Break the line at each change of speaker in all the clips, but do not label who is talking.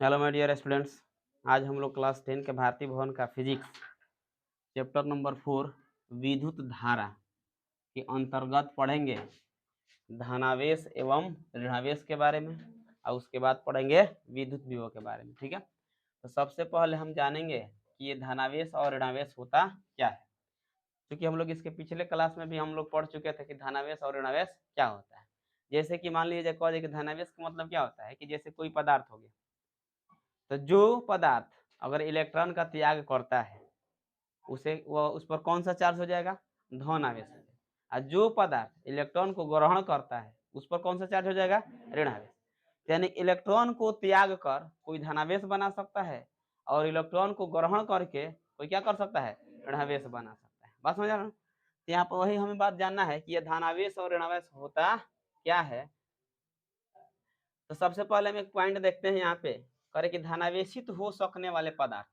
Hello my dear students. आज हम लोग क्लास 10 के भारतीय भवन का फिजिक्स चैप्टर नंबर 4 विद्युत धारा के अंतर्गत पढ़ेंगे धनावेश एवं ऋणावेश के बारे में और उसके बाद पढ़ेंगे विद्युत विभव के बारे में। ठीक है, तो सबसे पहले हम जानेंगे कि ये धनावेश और ऋणावेश होता क्या है। क्योंकि हम लोग इसके पिछले क्लास में भी हम लोग पढ़ चुके थे कि धनावेश और ऋणावेश क्या होता है। जैसे कि मान लीजिए कह दे कि धनावेश का मतलब क्या होता है कि जैसे कोई पदार्थ हो गया, तो जो पदार्थ अगर इलेक्ट्रॉन का त्याग करता है उसे उस पर कौन सा चार्ज हो जाएगा? धन आवेश हो जाएगा। और जो पदार्थ इलेक्ट्रॉन को ग्रहण करता है उस पर कौन सा चार्ज हो जाएगा? ऋण आवेश। यानी इलेक्ट्रॉन को त्याग कर कोई धनावेश बना सकता है और इलेक्ट्रॉन को ग्रहण करके कोई क्या कर सकता है? ऋणावेश बना सकता है। बात समझ रहे हो? तो यहाँ पर वही हमें बात जानना है कि यह धनावेश और ऋणावेश होता क्या है। तो सबसे पहले हम एक पॉइंट देखते हैं यहाँ पे, करे कि धनावेशित हो सकने वाले पदार्थ,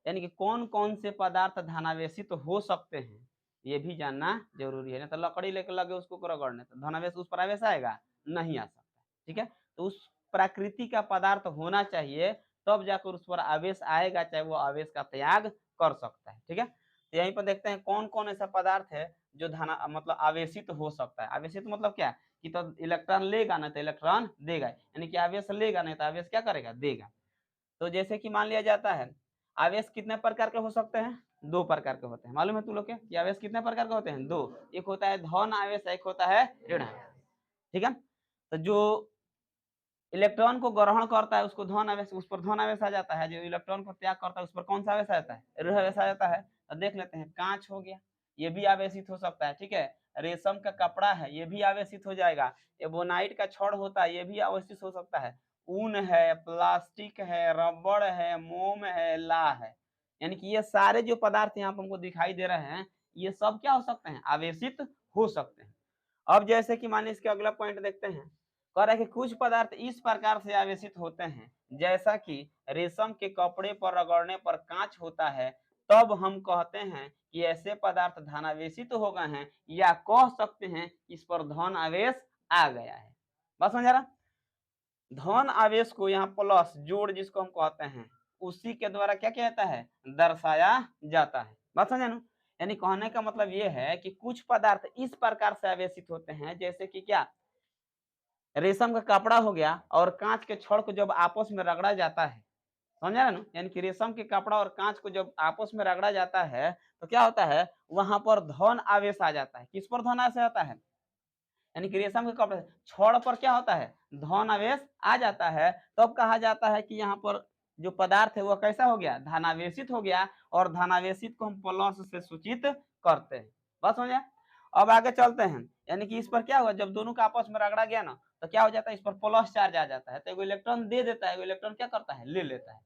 यानी कि कौन कौन से पदार्थ धनावेशित हो सकते हैं ये भी जानना जरूरी है। ना तो लकड़ी लेकर लगे उसको रगड़ने तो धनावेश उस पर आवेश आएगा? नहीं आ सकता। ठीक है, तो उस प्रकृति का पदार्थ होना चाहिए तब जाकर उस पर आवेश आएगा, चाहे वो आवेश का त्याग कर सकता है। ठीक है, तो यहीं पर देखते हैं कौन कौन ऐसा पदार्थ है जो धना मतलब आवेशित हो सकता है। आवेशित मतलब क्या कि तो इलेक्ट्रॉन लेगा ना तो इलेक्ट्रॉन देगा, यानी कि आवेश लेगा नहीं तो आवेश क्या करेगा? देगा। तो जैसे कि मान लिया जाता है आवेश कितने प्रकार के हो सकते हैं? दो प्रकार के होते हैं। मालूम है तुम लोग के कि आवेश कितने प्रकार के होते हैं? दो। एक होता है धन आवेश, एक होता है ऋण आवेश। ठीक है, तो जो इलेक्ट्रॉन को ग्रहण करता है उसको धन आवेश, उस पर धन आवेश आ जाता है। जो इलेक्ट्रॉन को त्याग करता है उस पर कौन सा आवेश आ जाता है? ऋण आवेश आ जाता है। तो देख लेते हैं, कांच हो गया, ये भी आवेशित हो सकता है। ठीक है, रेशम का कपड़ा है, ये भी आवेशित हो जाएगा। एबोनाइट का छड़ होता है, ये भी आवेशित हो सकता है। ऊन है, प्लास्टिक है, रबड़ है, मोम है, ला है, यानी कि ये सारे जो पदार्थ यहाँ पर हमको दिखाई दे रहे हैं ये सब क्या हो सकते हैं? आवेशित हो सकते हैं। अब जैसे कि मानिए इसके अगला पॉइंट देखते हैं, कह रहा है कि कुछ पदार्थ इस प्रकार से आवेशित होते हैं जैसा कि रेशम के कपड़े पर रगड़ने पर कांच होता है, तब हम कहते हैं कि ऐसे पदार्थ धनावेशित हो गए हैं, या कह सकते हैं इस पर धन आवेश आ गया है। बस समझ रहा? धन आवेश को यहाँ प्लस जोड़ जिसको हम कहते हैं उसी के द्वारा क्या किया जाता है? दर्शाया जाता है। बात समझे ना? यानी कहने का मतलब ये है कि कुछ पदार्थ इस प्रकार से आवेशित होते हैं जैसे कि क्या, रेशम का कपड़ा हो गया और कांच के छड़ को जब आपस में रगड़ा जाता है, समझा ना? यानी कि रेशम के कपड़ा और कांच को जब आपस में रगड़ा जाता है तो क्या होता है? वहां पर धन आवेश आ जाता है। किस पर धन आवेश आता है? यानी कि रेशम के कपड़े छड़ पर क्या होता है? धन आवेश आ जाता है। तब कहा जाता है कि यहाँ पर जो पदार्थ है वह कैसा हो गया? धनावेशित हो गया। और धनावेशित को हम प्लस से सूचित करते हैं। बस समझे? अब आगे चलते हैं, यानी कि इस पर क्या हुआ, जब दोनों का आपस में रगड़ा गया ना तो क्या हो जाता है? इस पर प्लस चार्ज आ जाता है। तो एगो इलेक्ट्रॉन दे देता है, एगो इलेक्ट्रॉन क्या करता है? ले लेता है।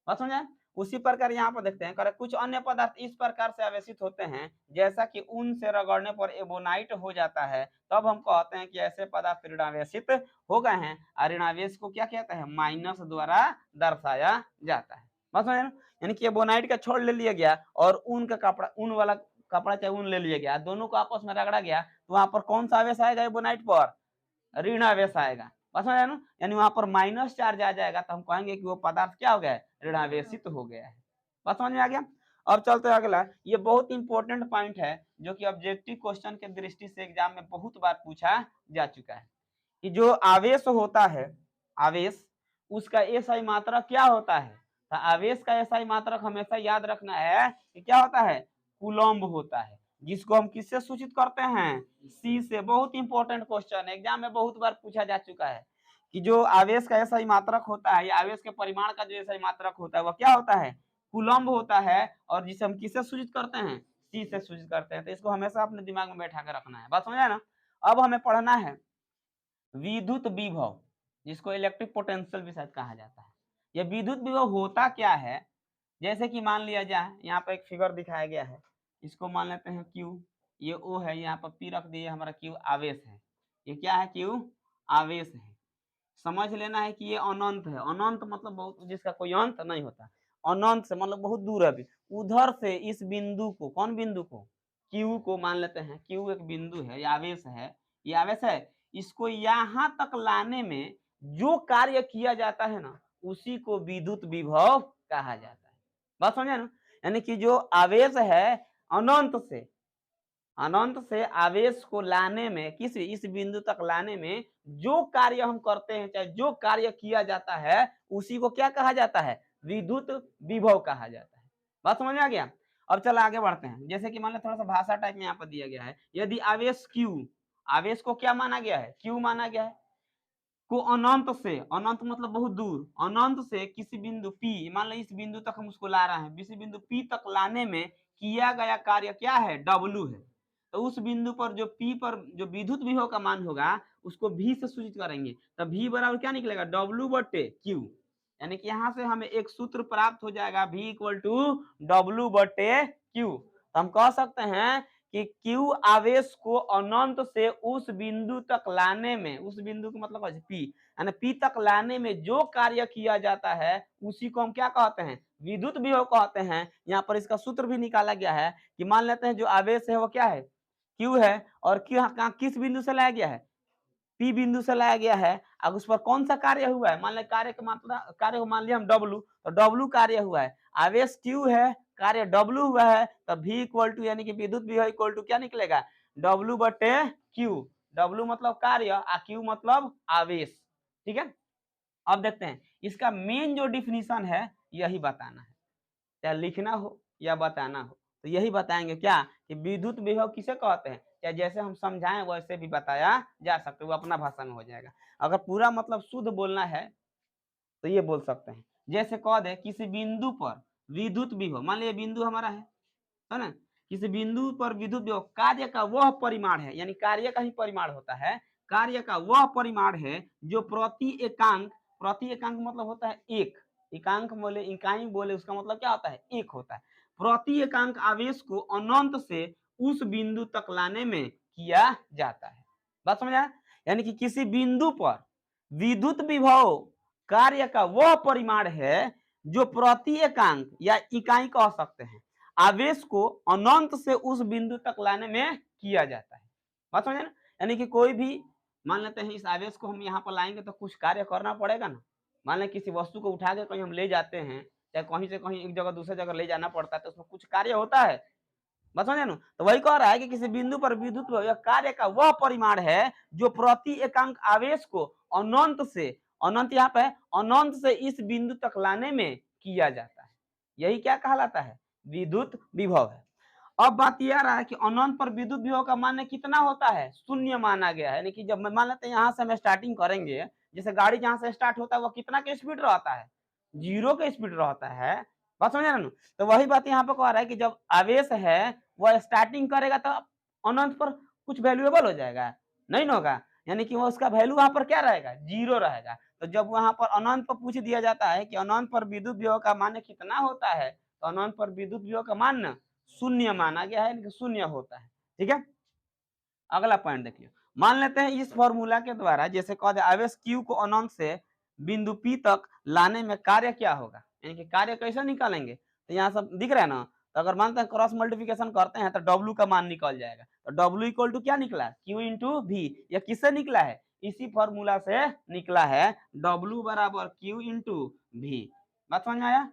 बात समझे? उसी प्रकार यहाँ पर देखते हैं, करे कुछ अन्य पदार्थ इस प्रकार से आवेशित होते हैं जैसा कि ऊन से रगड़ने पर एबोनाइट हो जाता है, तब हम कहते हैं कि ऐसे पदार्थ ऋणावेशित हो गए हैं। और ऋणावेश को क्या कहते हैं? माइनस द्वारा दर्शाया जाता है। बात समझे? यानी कि एबोनाइट का छोड़ ले लिया गया और ऊन का कपड़ा, ऊन वाला कपड़ा चाहे ऊन ले लिया गया, दोनों को आपस में रगड़ा गया तो वहां पर कौन सा आवेश आएगा? एबोनाइट पर ऋण आवेश आएगा। बस समझ ना? यानी वहां पर माइनस चार्ज आ जाएगा तो हम कहेंगे कि वो पदार्थ क्या हो गया है? ऋणावेशित हो गया है। बस समझ में आ गया? अब चलते अगला, ये बहुत इंपॉर्टेंट पॉइंट है जो कि ऑब्जेक्टिव क्वेश्चन के दृष्टि से एग्जाम में बहुत बार पूछा जा चुका है कि जो आवेश होता है, आवेश उसका एसआई मात्रक क्या होता है? तो आवेश का एसआई मात्रक हमेशा याद रखना है कि क्या होता है? कूलम्ब होता है, जिसको हम किससे सूचित करते हैं? सी से। बहुत इंपॉर्टेंट क्वेश्चन एग्जाम में बहुत बार पूछा जा चुका है कि जो आवेश का एसआई मात्रक होता है या आवेश के परिमाण का जो एसआई मात्रक होता है वह क्या होता है? कूलम्ब होता है। और जिसे हम किससे सूचित करते हैं? सी से सूचित करते हैं। तो इसको हमेशा अपने दिमाग में बैठा कर रखना है। बात समझा ना? अब हमें पढ़ना है विद्युत विभव, जिसको इलेक्ट्रिक पोटेंशियल भी शायद कहा जाता है। यह विद्युत विभव होता क्या है? जैसे कि मान लिया जाए यहाँ पर एक फिगर दिखाया गया है, इसको मान लेते हैं Q, ये O है, यहाँ पर P रख दिए, हमारा Q आवेश है। ये क्या है? Q आवेश है। समझ लेना है कि ये अनंत है। अनंत मतलब बहुत, जिसका कोई अंत नहीं होता। अनंत से मतलब बहुत दूर है। उधर से इस बिंदु को, कौन बिंदु को? Q को मान लेते हैं। Q एक बिंदु है, ये आवेश है, ये आवेश है। इसको यहाँ तक लाने में जो कार्य किया जाता है ना उसी को विद्युत विभव कहा जाता है। बात समझे ना? यानी कि जो आवेश है अनंत से आवेश को लाने में, किस इस बिंदु तक लाने में जो कार्य हम करते हैं, चाहे जो कार्य किया जाता है, उसी को क्या कहा जाता है? विद्युत विभव कहा जाता है। बात समझ में आ गया? अब चलो आगे बढ़ते हैं। जैसे कि मान लो थोड़ा सा भाषा टाइप में यहाँ पर दिया गया है, यदि आवेश Q, आवेश को क्या माना गया है? Q माना गया है, को अनंत से, अनंत मतलब बहुत दूर, अनंत से किसी बिंदु P, मान लो इस बिंदु तक हम उसको ला रहे हैं, किसी बिंदु P तक लाने में किया गया कार्य क्या है? W है। तो उस बिंदु पर जो P पर जो विद्युत विभव का मान होगा उसको V से सूचित करेंगे, तो V बराबर क्या निकलेगा? W बटे Q। यानी कि यहाँ से हमें एक सूत्र प्राप्त हो जाएगा, V इक्वल टू W बटे Q। तो हम कह सकते हैं कि Q आवेश को अनंत से उस बिंदु तक लाने में, उस बिंदु का मतलब P, यानी P तक लाने में जो कार्य किया जाता है उसी को हम क्या कहते हैं? विद्युत विभव कहते हैं। यहाँ पर इसका सूत्र भी निकाला गया है कि मान लेते हैं जो आवेश है वो क्या है? Q है, और Q किस बिंदु से लाया गया है? P बिंदु से लाया गया है। अब उस पर कौन सा कार्य हुआ है? मान लें कार्य का मतलब, कार्य को मान लिया हम W, तो W कार्य हुआ है, आवेश Q है, कार्य W हुआ है, तो V इक्वल टू यानी कि विद्युत विभव इक्वल टू क्या निकलेगा? W बटे Q। W मतलब कार्य और Q मतलब आवेश। ठीक है, अब देखते हैं इसका मेन जो डिफिनीशन है यही बताना है, चाहे लिखना हो या बताना हो, तो यही बताएंगे क्या कि विद्युत विभव किसे कहते हैं, या जैसे हम समझाएं वैसे भी बताया जा सकता है, वो अपना भाषा में हो जाएगा। अगर पूरा मतलब शुद्ध बोलना है तो ये बोल सकते हैं, जैसे कह दे किसी बिंदु पर विद्युत विभव, मान लीजिए बिंदु हमारा है ना, किसी बिंदु पर विद्युत विभव कार्य का वह परिमाण है, यानी कार्य का ही परिमाण होता है, कार्य का वह परिमाण है जो प्रति एकांक मतलब होता है एक, एकांक बोले, इकाई बोले, उसका मतलब क्या होता है? एक होता है। प्रति एकांक आवेश को अनंत से उस बिंदु तक लाने में किया जाता है। बात समझ आया? यानी कि किसी बिंदु पर विद्युत विभव कार्य का वह परिमाण है जो प्रति एकांक या इकाई कह सकते हैं आवेश को अनंत से उस बिंदु तक लाने में किया जाता है। बात समझे ना? यानी कि कोई भी मान लेते हैं इस आवेश को हम यहाँ पर लाएंगे तो कुछ कार्य करना पड़ेगा ना। मान लें किसी वस्तु को उठा के कहीं हम ले जाते हैं, चाहे कहीं से कहीं एक जगह दूसरे जगह ले जाना पड़ता है, तो उसमें कुछ कार्य होता है। बात समझे ना? तो वही कह रहा है कि किसी बिंदु पर विद्युत विभव कार्य का वह परिमाण है जो प्रति एकांक आवेश को अनंत से, अनंत यहाँ पे अनंत से इस बिंदु तक लाने में किया जाता है, यही क्या कहलाता है? विद्युत विभव है। अब बात यह आ रहा है कि अनंत पर विद्युत विभव का मान कितना होता है? शून्य माना गया है। यानी कि जब मान लेते हैं यहाँ से हम स्टार्टिंग करेंगे, जैसे गाड़ी जहां से स्टार्ट होता है वो कितना के स्पीड रहता है? 0 के स्पीड रहता है। बात समझ रहे ना? तो वही बात यहाँ पे कह रहा है कि जब आवेश है वह स्टार्टिंग करेगा तो अनंत पर कुछ वैल्यूएबल हो जाएगा? नहीं ना होगा। यानी कि वो उसका वैल्यू वहां पर क्या रहेगा? 0 रहेगा। तो जब वहां पर अनंत पर पूछ दिया जाता है कि अनंत पर विद्युत विभव का मान कितना होता है, तो अनंत पर विद्युत विभव का मान शून्य माना गया है, यानी शून्य होता है। ठीक है, अगला पॉइंट देखिए। मान लेते हैं इस फॉर्मूला के द्वारा, जैसे कह दे आवेश Q को अनंत से बिंदु P तक लाने में कार्य क्या होगा, यानी कि कार्य कैसे निकालेंगे, तो यहाँ सब दिख रहा है ना। तो अगर मानते हैं क्रॉस मल्टीप्लिकेशन करते हैं तो W का मान निकल जाएगा। तो W इक्वल टू क्या निकला? Q into V। यह किससे निकला है? इसी फॉर्मूला से निकला है, W बराबर Q इंटू V। बात समझ में आया?